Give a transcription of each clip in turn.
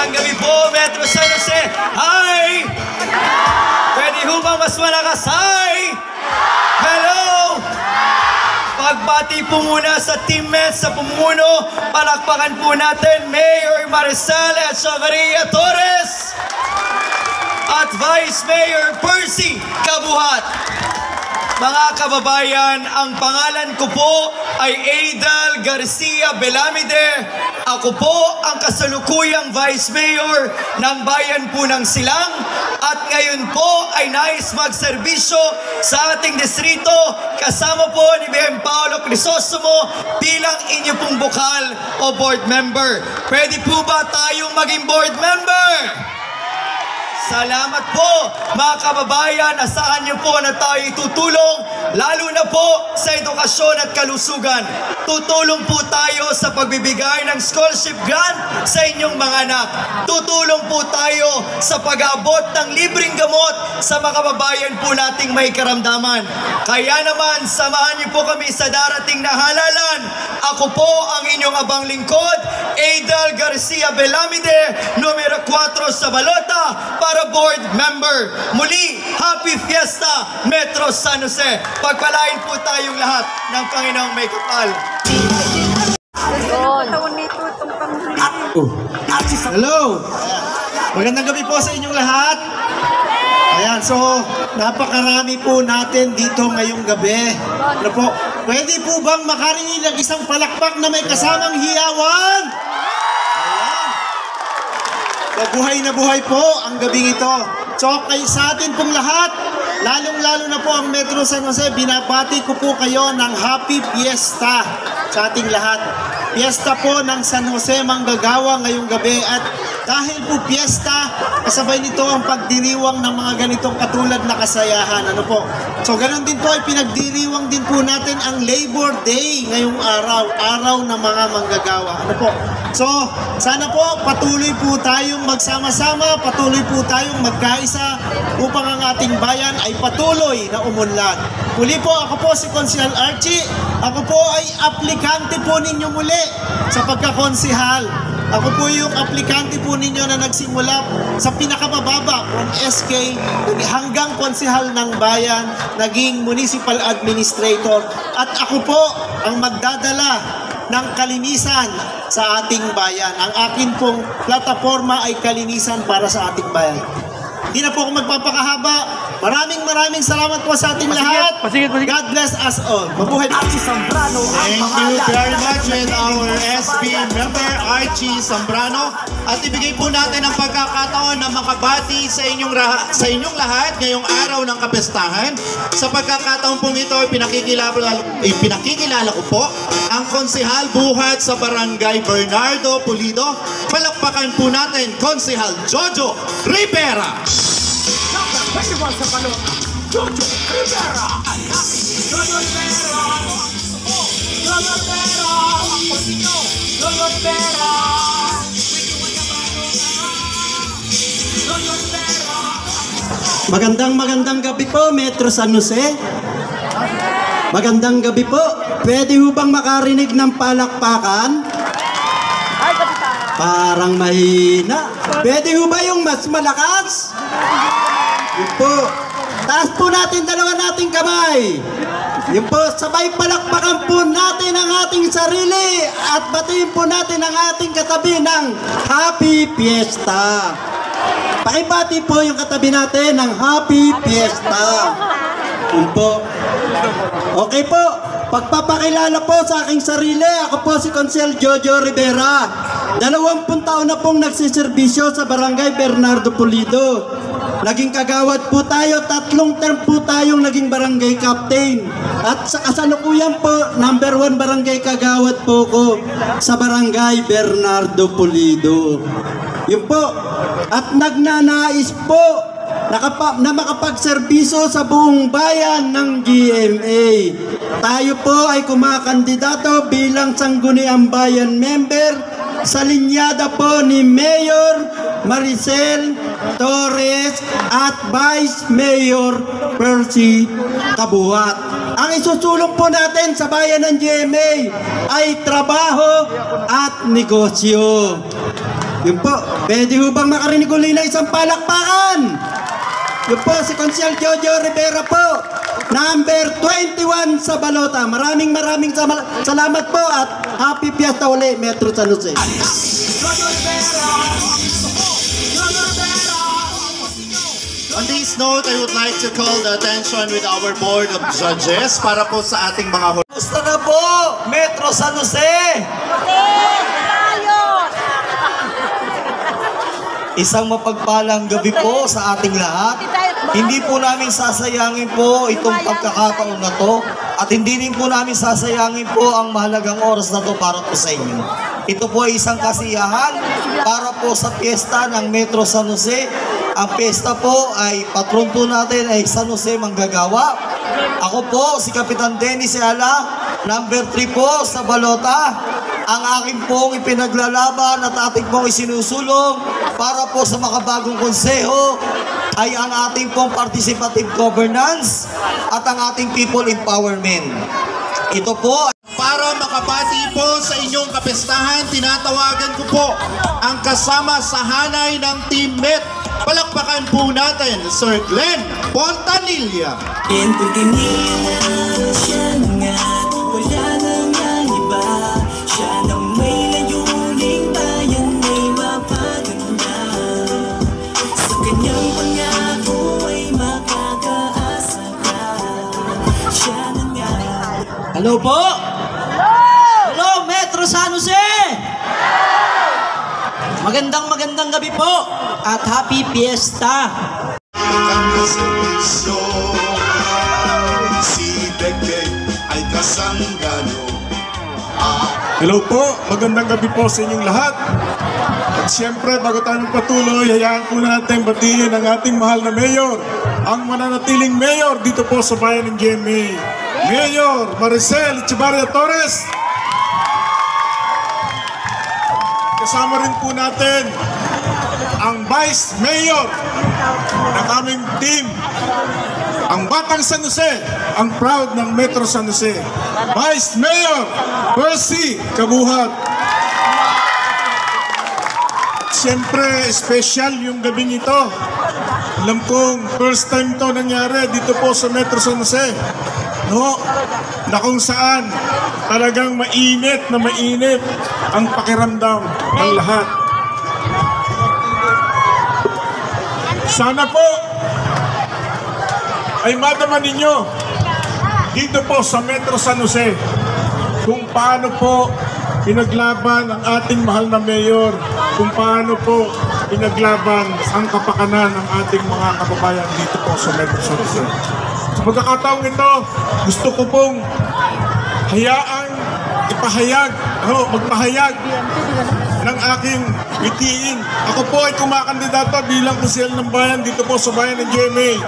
Magandang gabi po, Metro San Jose. Hi! Pwede ho bang mas malakas? Hi! Hello! Pagbati po muna sa teammates sa pumuno. Palakpakan po natin Mayor Maricel Echeverria Torres at Vice Mayor Percy Kabuhat. Mga kababayan, ang pangalan ko po ay Aidal Garcia Belamide. Ako po ang kasalukuyang Vice Mayor ng bayan po ng Silang at ngayon po ay nais magserbisyo sa ating distrito kasama po ni BM Paolo Crisostomo bilang inyo pong bukal o board member. Pwede po ba tayong maging board member? Salamat po mga kababayan, asahan niyo po na tayo tutulong lalo na po sa edukasyon at kalusugan. Tutulong po tayo sa pagbibigay ng scholarship grant sa inyong mga anak. Tutulong po tayo sa pag-aabot ng libreng gamot sa mga kababayan po nating may karamdaman. Kaya naman, samahan niyo po kami sa darating na halalan. Ako po ang inyong abang lingkod, Aidal Garcia Belamide, numero 4 sa balota para board member. Muli, Happy Fiesta, Metro San Jose. Pagpalain po tayong lahat ng Panginoong may kapal. Hello! Magandang gabi po sa inyong lahat. Ayan, so napakarami po natin dito ngayong gabi. Ano po? Pwede po bang makarinig ng isang palakpak na may kasamang hiyawan? Ayan. Buhay na buhay po ang gabing ito. So kay sa atin pong lahat, lalong-lalo na po ang Metro San Jose, binabati ko po kayo ng Happy Fiesta sa ating lahat. Fiesta po ng San Jose manggagawa ngayong gabi at dahil po fiesta, kasabay nito ang pagdiriwang ng mga ganitong katulad na kasayahan. Ano po? So ganoon din po ay pinagdiriwang din po natin ang Labor Day ngayong araw, araw ng mga manggagawa. Ano po? So sana po patuloy po tayong magsama-sama, patuloy po tayong magkaisa upang ang ating bayan ay patuloy na umunlad. Muli po, ako po si Konsehal Archie. Ako po ay aplikante po ninyo muli sa pagkakonsehal. Ako po yung aplikante po ninyo na nagsimula sa pinakamababa from SK hanggang konsehal ng bayan, naging municipal administrator. At ako po ang magdadala ng kalinisan sa ating bayan. Ang akin pong plataforma ay kalinisan para sa ating bayan. Hindi na po ako magpapakahaba. Maraming salamat po sa ating lahat. God bless us all. Mabuhay. Archie Zambrano. Thank you very much with our SP member Archie Zambrano. At ibigay po natin ang pagkakataon na makabati sa inyong lahat ngayong araw ng kapestahan. Sa pagkakataon pong ito, pinakikilala ko po ang konsehal buhat sa Barangay Bernardo Pulido. Palakpakan po natin, Konsehal Jojo Rivera. Number 21 sa balon, Jojo Rivera. Jojo Rivera. Jojo Rivera. Jojo Rivera. Jojo Rivera. Magandang gabi po, Metro San Jose. Magandang gabi po. Pwede ho bang makarinig ng palakpakan? Ay, kapitan. Parang mahina. Pwede ho ba yung mas malakas? Yun po. Taas po natin dalawa nating kamay. Yun po, sabay palakpakan po natin ang ating sarili at batiin po natin ang ating katabi ng Happy Fiesta. Pakibati po yung katabi natin ng Happy Fiesta. Yun po. Okay po, pagpapakilala po sa aking sarili, ako po si Konsehal Jojo Rivera. 20 taon na pong nagsiservisyo sa Barangay Bernardo Pulido. Naging kagawad po tayo, 3 term po tayong naging barangay captain. At sa kasalukuyan po, number 1 barangay kagawad po ko sa Barangay Bernardo Pulido. Yun po. At nagnanais po na makapagserbiso sa buong bayan ng GMA. Tayo po ay kumakandidato bilang Sangguniang Bayan member sa linyada po ni Mayor Maricel Torres at Vice Mayor Percy Kabuhat. Ang isusulong po natin sa bayan ng GMA ay trabaho at negosyo. Yun po, pwede ho bang makarinig uli na isang palakpakan? Yun po, si Consiel Jojo Rivera po, number 21 sa balota. Maraming salamat po at happy fiesta uli, Metro San Jose. On this note, I would like to call the attention with our board of judges para po sa ating mga Gusto na po, Metro San Jose! Isang mapagpalang gabi po sa ating lahat. Hindi po namin sasayangin po itong pagkakataon na to at hindi din po namin sasayangin po ang mahalagang oras na to para po sa inyo. Ito po ay isang kasiyahan para po sa piyesta ng Metro San Jose. Ang piyesta po ay patron po natin ay San Jose Manggagawa. Ako po si Kapitan Dennis Ayala, number 3 po sa balota. Ang aking pong ipinaglalaban at ating pong isinusulong para po sa makabagong konseho ay ang ating pong participative governance at ang ating people empowerment. Ito po para makabati po sa inyong kapestahan, tinatawagan ko po ang kasama sa hanay ng Team Met. Palakpakan po natin, Sir Glenn Pontanilla. Siya nga, wala nang iba. Siya nang may layuning bayan ay mapaganda. Sa kanyang pangako ay makakaasa ka. Siya na nga. Hello po! Hello, Metro San Jose! Magandang gabi po at happy fiesta! Si Degdeg ay kasanggano. Hello po, magandang gabi po sa inyong lahat. At siyempre, bago tayo patuloy, hayaan po natin batiin ang ating mahal na mayor, ang mananatiling mayor dito po sa bayan ng GMA, Mayor Maricel Echevarria Torres. Kasama rin po natin ang Vice Mayor ng aming team, ang Batang San Jose, ang proud ng Metro San Jose, Vice Mayor Percy Kabuhat. Siyempre, special yung gabing ito. Alam kong first time to nangyari dito po sa Metro San Jose. No, na kung saan talagang mainit na mainit ang pakiramdam ng lahat. Sana po ay madama ninyo dito po sa Metro San Jose kung paano po pinaglaban ang ating mahal na mayor, kung paano po pinaglaban ang kapakanan ng ating mga kababayan dito po sa Metro San Jose. Sa pagkakataong ito, gusto ko pong magpahayag ng aking bitiin. Ako po ay kumakandidata bilang konsyel ng bayan dito po sa bayan ng GMA.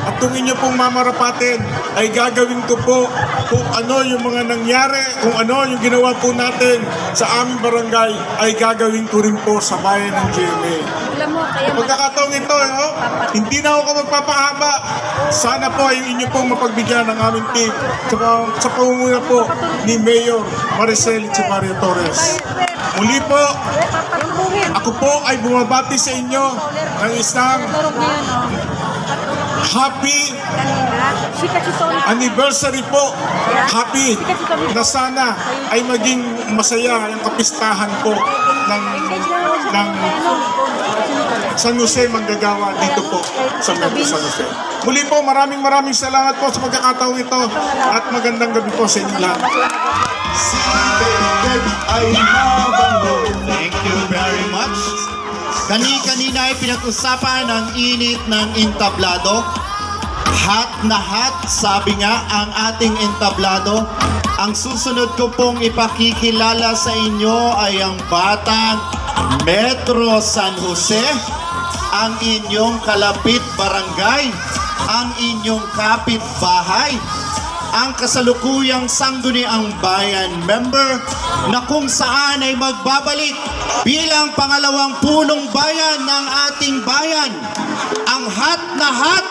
At kung inyo pong mamarapatin, ay gagawin ko po kung ano yung mga nangyari, kung ano yung ginawa po natin sa aming barangay, ay gagawin ko rin po sa bayan ng GMA. Sa pagkakataong ito, hindi na ako magpapahaba. Sana po ay inyo pong mapagbigyan ng aming team sa pamumuno po ni Mayor Maricel Echevarria Torres. Muli po, ako po ay bumabati sa inyo ng isang happy anniversary po. Happy na sana ay maging masaya ang kapistahan po ng San Jose Manggagawa dito po sa Metro San Jose. Muli po, maraming salamat po sa pagkakataong ito at magandang gabi po sa inyo lahat. Si Degdeg ay mabango. Thank you very much. Kanina ay pinag-usapan ang init ng entablado. Hot na hot, sabi nga ang ating entablado. Ang susunod ko pong ipakikilala sa inyo ay ang Batang Metro San Jose, ang inyong kalapit barangay, ang inyong kapitbahay, ang kasalukuyang sangguniang bayan member na kung saan ay magbabalik bilang pangalawang punong bayan ng ating bayan. Ang hot na hot,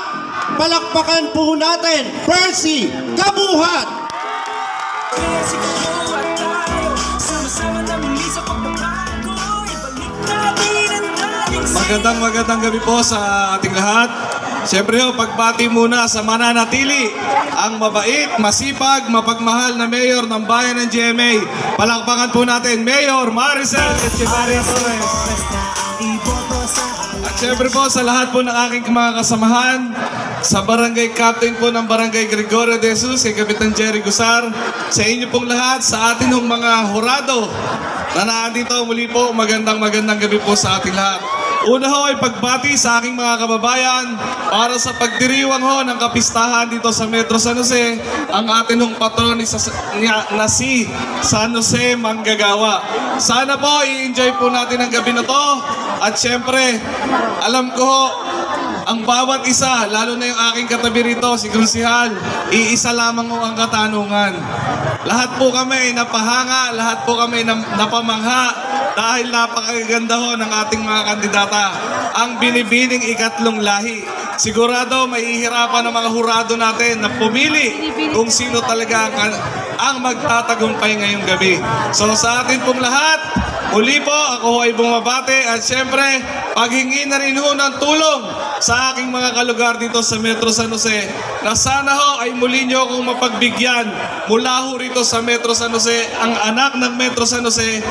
palakpakan po natin, Percy Kabuhat! Sama-sama na muli sa pagbabago. Ibalik natin magandang gabi po sa ating lahat. Siyempre ho, pagbati muna sa mananatili, ang mabait, masipag, mapagmahal na mayor ng bayan ng GMA. Palakpakan po natin, Mayor Maricel Echevarria Torres. At siyempre po sa lahat po ng aking mga kasamahan, sa barangay captain po ng barangay Gregorio de Jesus, kay Kapitan Jerry Gusar, sa inyo pong lahat, sa atin ng mga hurado na nandito muli po, magandang gabi po sa ating lahat. Una ho ay pagbati sa aking mga kababayan para sa pagdiriwang ho ng kapistahan dito sa Metro San Jose, ang atin hong patron na si San Jose Manggagawa. Sana po i-enjoy po natin ang gabi na to at syempre alam ko ho, ang bawat isa, lalo na yung aking katabi rito, si Konsihal, iisa lamang ho ang katanungan. Lahat po kami napahanga, lahat po kami napamangha dahil napakaganda ho ng ating mga kandidata. Ang binibining ikatlong lahi. Sigurado mahihirapan ang mga hurado natin na pumili kung sino talaga ang magtatagumpay ngayong gabi. So sa atin pong lahat, muli po ako ay bumabate at syempre paghingi na rin ho ng tulong sa aking mga kalugar dito sa Metro San Jose na sana ho ay muli nyo akong mapagbigyan mula ho rito sa Metro San Jose, ang anak ng Metro San Jose.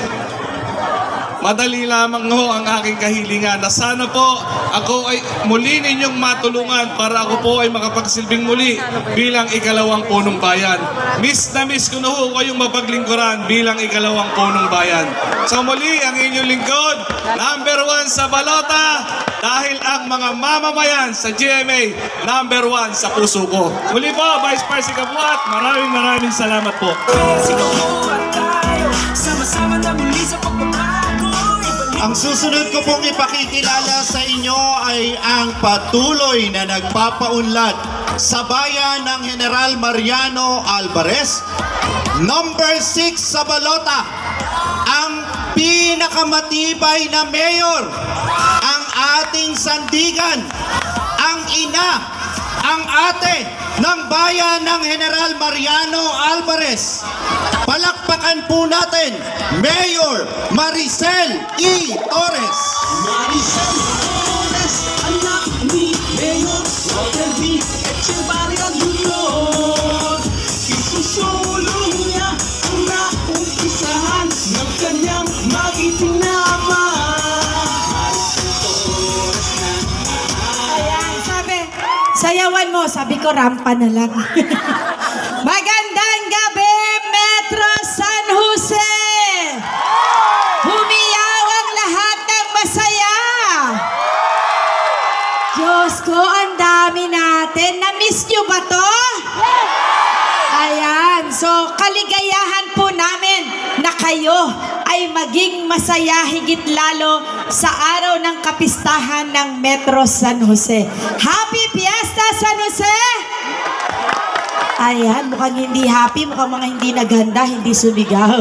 Madali lamang ho ang aking kahilingan na sana po ako ay muli ninyong matulungan para ako po ay makapagsilbing muli bilang ikalawang punong bayan. Miss na miss ko na ho kayong mapaglingkuran bilang ikalawang punong bayan. So muli ang inyong lingkod, number 1 sa balota dahil ang mga mamamayan sa GMA, number 1 sa puso ko. Muli po, Vice President Kapuat, maraming salamat po. Sama-sama na muli sa pagbabago. Ang susunod ko pong ipakikilala sa inyo ay ang patuloy na nagpapaunlad sa bayan ng General Mariano Alvarez. Number 6 sa balota, ang pinakamatibay na mayor, ang ating sandigan, ang ina, ang ate ng bayan ng General Mariano Alvarez. Palakpakan po natin, Mayor Maricel E. Torres. Maricel Torres, anak ni Mayor Walter B. Echevarria Jr. Isusulong niya ang naumpisahan ng kanyang magiting na ama. Maricel Torres na. Ayan, sayawan mo, sabi ko rampa na lang. Magandang gabi, Metro San Jose! Humiyaw ang lahat ng masaya! Diyos ko, ang dami natin. Na-miss nyo ba to? Ayan, so kaligayahan po namin na kayo ay maging masaya higit lalo sa araw ng kapistahan ng Metro San Jose. Happy Fiesta San Jose! Ayan, mukhang hindi happy, mukhang mga hindi naganda, hindi sumigaw.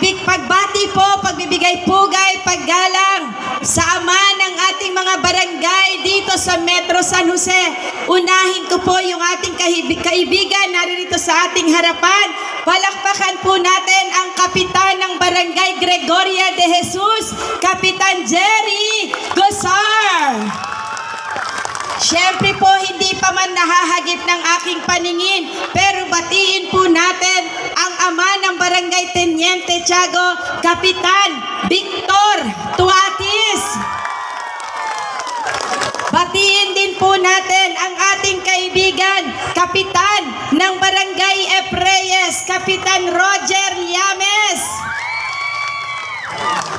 Pagbati po, pagbibigay pugay, paggalang sa ama ng ating mga barangay dito sa Metro San Jose. Unahin ko po yung ating kaibigan naririto sa ating harapan. Palakpakan po natin ang kapitan ng barangay Gregorio de Jesus, Kapitan Jerry Gusar. Siyempre po, hindi pa man nahahagip ng aking paningin, pero batiin po natin ang ama ng Barangay Teniente Tiago, Kapitan Victor Tuatis. Batiin din po natin ang ating kaibigan, Kapitan ng Barangay Epreyes, Kapitan Roger Llames.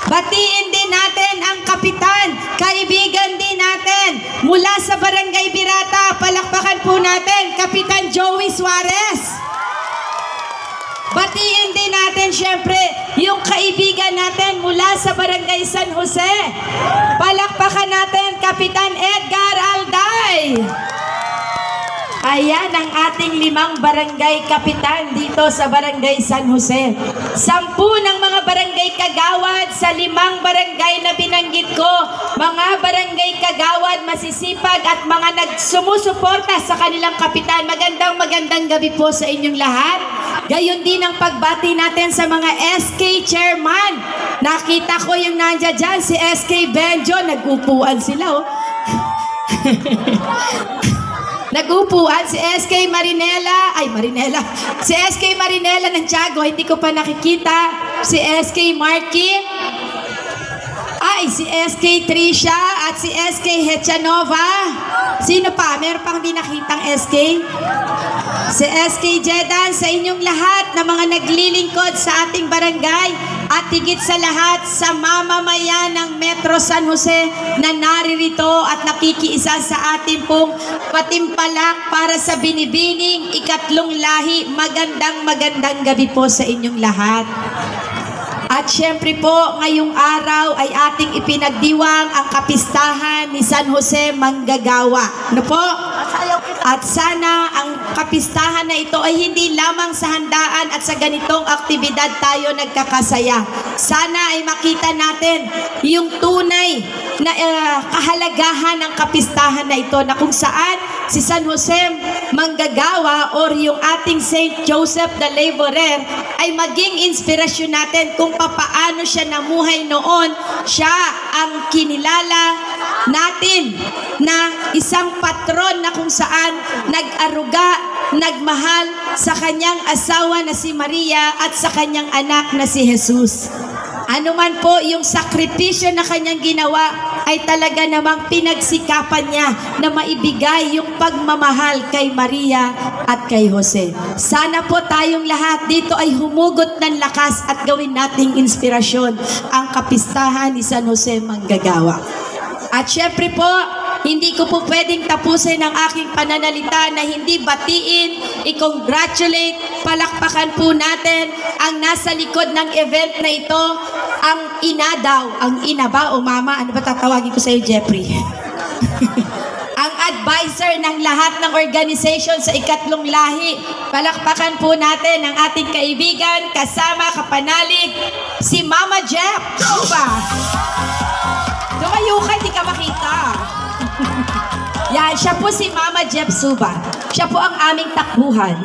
Batiin din natin ang kapitan, kaibigan din natin mula sa Barangay Birata. Palakpakan po natin, Kapitan Joey Suarez. Batiin din natin syempre yung kaibigan natin mula sa Barangay San Jose. Palakpakan natin, Kapitan Edgar Alday. Ayan ang ating 5 barangay kapitan dito sa Barangay San Jose. 10 ng mga barangay kagawad sa 5 barangay na binanggit ko. Mga barangay kagawad, masisipag at mga nagsumusuporta sa kanilang kapitan. Magandang gabi po sa inyong lahat. Gayon din ang pagbati natin sa mga SK chairman Nakita ko yung nandiyan dyan, si SK Benjo. Nag-upuan sila, oh. Nag-upuan si SK Marinela. Si SK Marinela ng Tiago. Hindi ko pa nakikita. Si SK Marky. Si SK Trisha at si SK Hechanova. Sino pa? Meron pang di nakitang SK? Si SK Jedan, sa inyong lahat na mga naglilingkod sa ating barangay at higit sa lahat sa mamamayan ng Metro San Jose na naririto at nakikiisa sa ating pong patimpalak para sa binibining ikatlong lahi. Magandang gabi po sa inyong lahat. At syempre po, ngayong araw ay ating ipinagdiwang ang kapistahan ni San Jose Manggagawa. Ano po? At sana ang kapistahan na ito ay hindi lamang sa handaan at sa ganitong aktibidad tayo nagkakasaya. Sana ay makita natin yung tunay na kahalagahan ng kapistahan na ito, na kung saan si San Jose Manggagawa or yung ating Saint Joseph the Laborer ay maging inspirasyon natin kung paano siya namuhay noon. Siya ang kinilala natin na isang patron na kung saan nag-aruga, nagmahal sa kanyang asawa na si Maria at sa kanyang anak na si Jesus. Ano man po yung sakripisyo na kanyang ginawa, ay talaga namang pinagsikapan niya na maibigay yung pagmamahal kay Maria at kay Jose. Sana po tayong lahat dito ay humugot ng lakas at gawin nating inspirasyon ang kapistahan ni San Jose Manggagawa. At syempre po, hindi ko po pwedeng tapusin ang aking pananalita na hindi batiin, i-congratulate, palakpakan po natin ang nasa likod ng event na ito, ang ina daw. Ang ina ba o mama? Ano ba tatawagin ko sa iyo, Jeffrey? Ang advisor ng lahat ng organization sa ikatlong lahi. Palakpakan po natin ang ating kaibigan, kasama, kapanalig, si Mama Jeff. Suba. Tumayo ka, hindi ka makita. Yan, siya po si Mama Jeff Suba. Siya po ang aming takbuhan.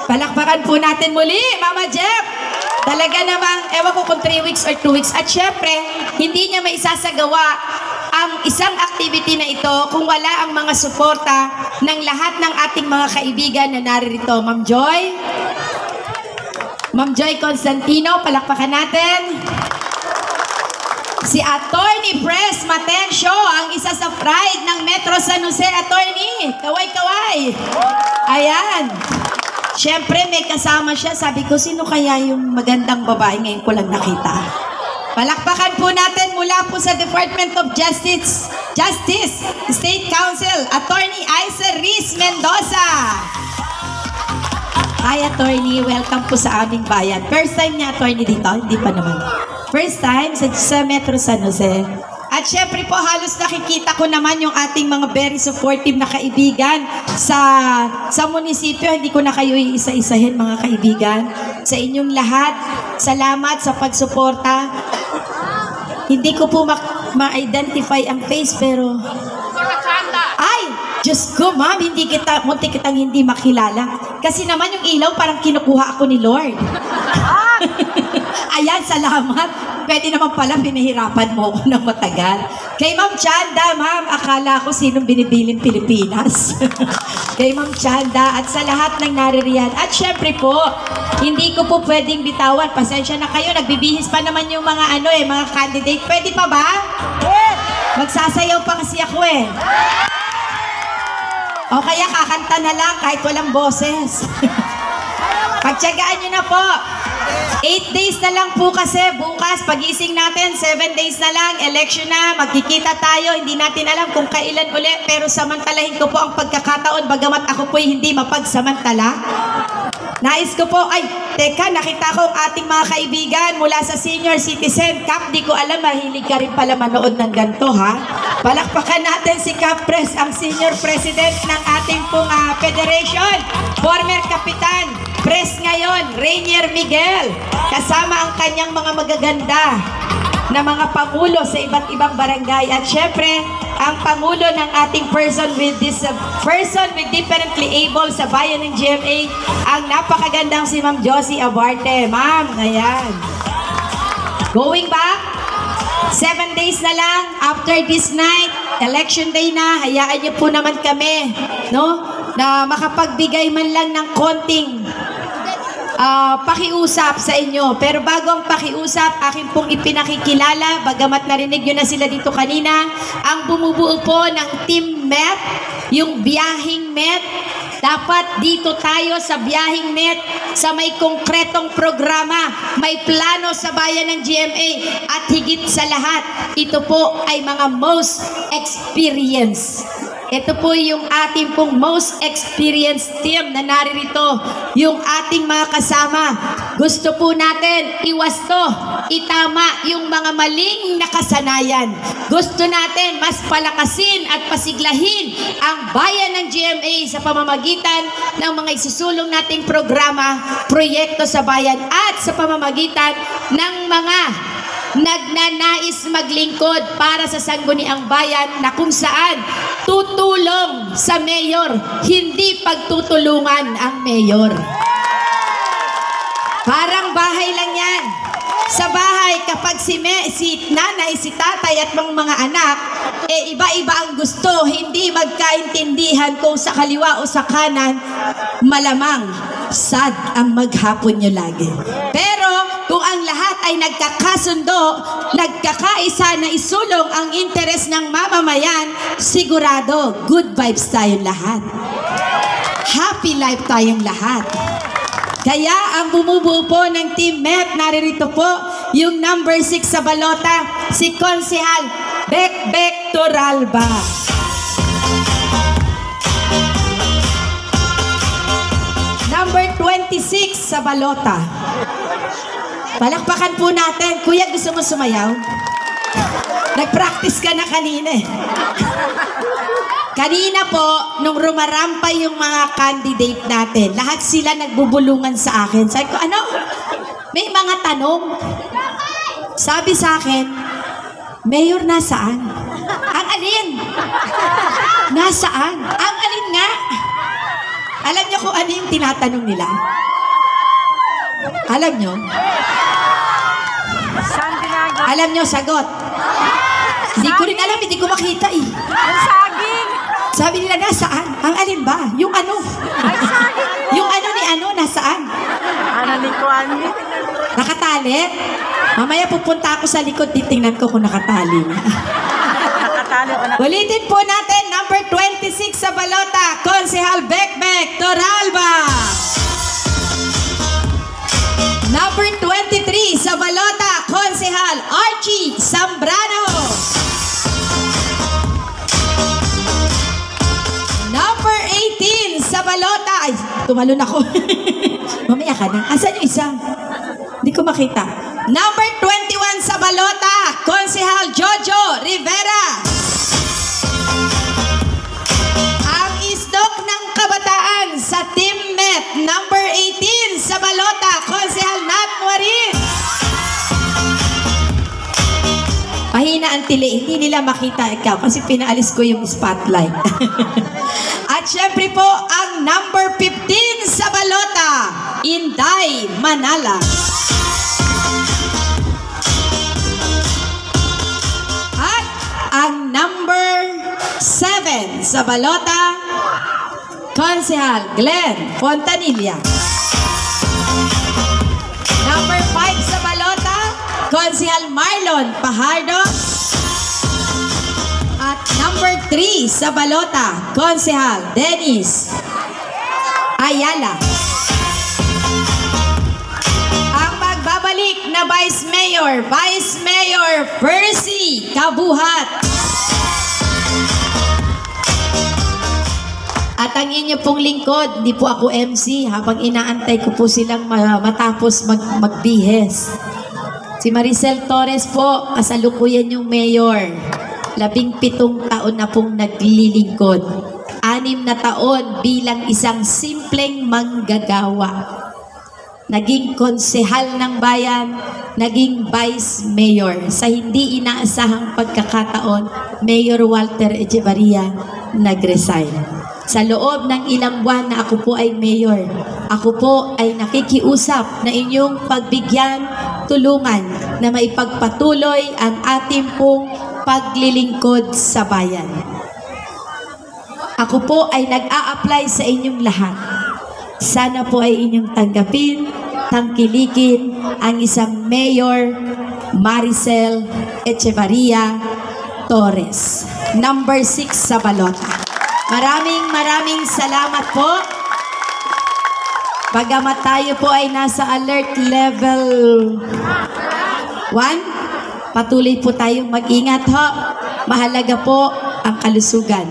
Palakpakan po natin muli, Mama Jeff. Talaga namang, ewan ko kung 3 weeks or 2 weeks. At syempre, hindi niya maisasagawa ang isang activity na ito kung wala ang mga suporta ng lahat ng ating mga kaibigan na naririto. Ma'am Joy Constantino, palakpakan natin. Si Attorney Pres Matencio, ang isa sa pride ng Metro San Jose. Attorney, kaway-kaway. Ayan. Siyempre, may kasama siya. Sabi ko, sino kaya yung magandang babae? Ngayon ko lang nakita. Palakpakan po natin mula po sa Department of Justice, State Council, Attorney Aiza Riz Mendoza. Hi, Attorney. Welcome po sa aming bayan. First time niya, Attorney, dito? Hindi pa naman. First time sa Metro San Jose. At syempre po, halos nakikita ko naman yung ating mga very supportive na kaibigan sa munisipyo. Hindi ko na kayo iisa-isahin, mga kaibigan. Sa inyong lahat, salamat sa pagsuporta. Hindi ko po ma-identify ang face, pero... Ay! Diyos ko, ma'am, munti kitang hindi makilala. Kasi naman yung ilaw, parang kinukuha ako ni Lord. Ayan, salamat. Pwede naman pala pinahirapan mo ako ng matagal. Kay Ma'am Chanda, ma'am, akala ko sinong binibiling Pilipinas. Kay Ma'am Chanda at sa lahat ng naririyan. At syempre po, hindi ko po pwedeng bitawan. Pasensya na kayo, nagbibihis pa naman yung mga mga candidate. Pwede pa ba? Magsasayaw pa kasi ako eh. O kaya kakanta na lang kahit walang boses. Pagtyagaan nyo na po. 8 days na lang po kasi bukas pagising natin, 7 days na lang, election na, magkikita tayo, hindi natin alam kung kailan ulit, pero samantalahin ko po ang pagkakataon bagamat ako po'y hindi mapagsamantala. Nais ko po, teka, nakita ko ang ating mga kaibigan mula sa Senior Citizen Cup. Di ko alam, mahilig ka rin pala manood ng ganito, ha? Palakpakan natin si Cup Press, ang Senior President ng ating pong Federation. Former Kapitan, Press ngayon, Rainier Miguel. Kasama ang kanyang mga magaganda na mga pangulo sa iba't ibang barangay. At syempre, ang pangulo ng ating person with differently able sa bayan ng GMA, ang napakagandang si Ma'am Josie Abarte. Ma'am, ayan. Going back, 7 days na lang after this night, election day na, hayaan niyo po naman kami, no? Na makapagbigay man lang ng konting pakiusap sa inyo. Pero bago ang pakiusap, akin pong ipinakikilala, bagamat narinig nyo na sila dito kanina, ang bumubuo po ng Team Met, yung biyahing Met. Dapat dito tayo sa biyahing Met, sa may konkretong programa, may plano sa bayan ng GMA, at higit sa lahat, ito po ay mga most experienced. Ito po yung ating pong most experienced team na naririto, yung ating mga kasama. Gusto po natin iwasto, itama yung mga maling nakasanayan. Gusto natin mas palakasin at pasiglahin ang bayan ng GMA sa pamamagitan ng mga isusulong nating programa, proyekto sa bayan, at sa pamamagitan ng mga nagnanais maglingkod para sa sangguniang bayan na kung saan tutulong sa mayor, hindi pagtutulungan ang mayor. Parang bahay lang yan. Sa bahay, kapag si nanay, si tatay at mga anak, iba-iba ang gusto, hindi magkaintindihan kung sa kaliwa o sa kanan, malamang sad ang maghapon nyo lagi. Pero kung ang lahat ay nagkakasundo, nagkakaisa na isulong ang interes ng mamamayan, sigurado, good vibes tayong lahat. Happy life tayong lahat. Kaya ang bumubuo po ng Team Met, naririto po yung number 6 sa balota, si Konsehal Bekbek Toralba. Number 26 sa balota. Palakpakan po natin. Kuya, gusto mo sumayaw? Nag-practice ka na kanina eh. Kanina po, nung rumarampay yung mga candidate natin, lahat sila nagbubulungan sa akin. Sabi ko, ano? May mga tanong. Sabi sa akin, Mayor, nasaan? Ang alin? Nasaan? Ang alin nga? Alam niyo kung ano yung tinatanong nila? Alam niyo? Alam niyo, sagot. Hindi ko rin alam, hindi ko makita eh. Sabi nila, nasaan? Ang alin ba? Yung ano? Yung ano ni ano, nasaan? Nakatali? Mamaya pupunta ako sa likod, titingnan ko kung nakatali na. Ulitin po natin, number 26 sa balota, Konsehal Bekbek Toralba. Number 23 sa balota, Konsehal Archie Zambrano. Number 18 sa balota, ay, tumalon ako. Mamaya ka na. Asan yung isa? Hindi ko makita. Number 21 sa balota, Konsehal Jojo Rivera. Ang isdok ng kabataan sa Team Met, number 18 sa balota, Konsehal Nat Muarin. Mahina ang tili, hindi nila makita ikaw kasi pinaalis ko yung spotlight. At syempre po, ang number 15 sa balota, Inday Manala. At ang number 7 sa balota, Konsehal Glenn Fontanilla. Number 5 sa balota, Konsehal Marlon Pajardo. At number 3 sa balota, Konsehal Dennis Ayala. Ang magbabalik na Vice Mayor Percy Kabuhat. At ang inyo pong lingkod, hindi po ako MC, habang inaantay ko po silang matapos magbihes. Si Maricel Torres po, kasalukuyan yung mayor. 17 taon na pong naglilingkod. 6 na taon bilang isang simpleng manggagawa. Naging konsehal ng bayan, naging vice mayor. Sa hindi inaasahang pagkakataon, Mayor Walter Echevarria nag-resign. Sa loob ng ilang buwan na ako po ay mayor, ako po ay nakikiusap na inyong pagbigyan, tulungan na maipagpatuloy ang ating pong paglilingkod sa bayan. Ako po ay nag-a-apply sa inyong lahat. Sana po ay inyong tanggapin, tangkilikin ang isang Mayor Maricel Echevarria Torres, number 6 sa balota. Maraming salamat po. Bagamat tayo po ay nasa alert level 1, patuloy po tayong mag-ingat ho. Mahalaga po ang kalusugan.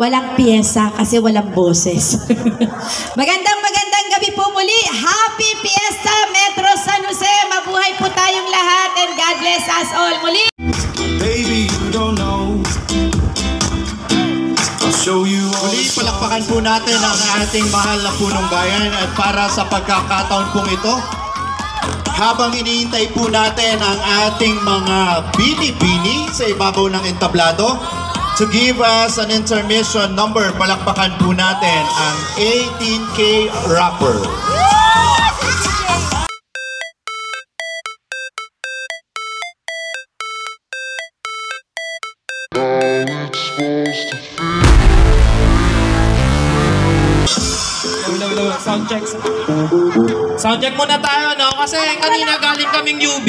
Walang piyesa kasi walang boses. Magandang gabi po muli. Happy Fiesta Metro San Jose. Mabuhay po tayong lahat and God bless us all. Muli. Baby, you don't know. I'll show you all. Muli, palakpakan po natin ang ating mahal na punong bayan at para sa pagkakataon pong ito, habang iniintay po natin ang ating mga bini-bini sa ibabaw ng entablado, to give us an intermission number, palakpakan po natin ang 18K rapper. Soundcheck muna tayo, no? Kasi kanina galing kaming UB.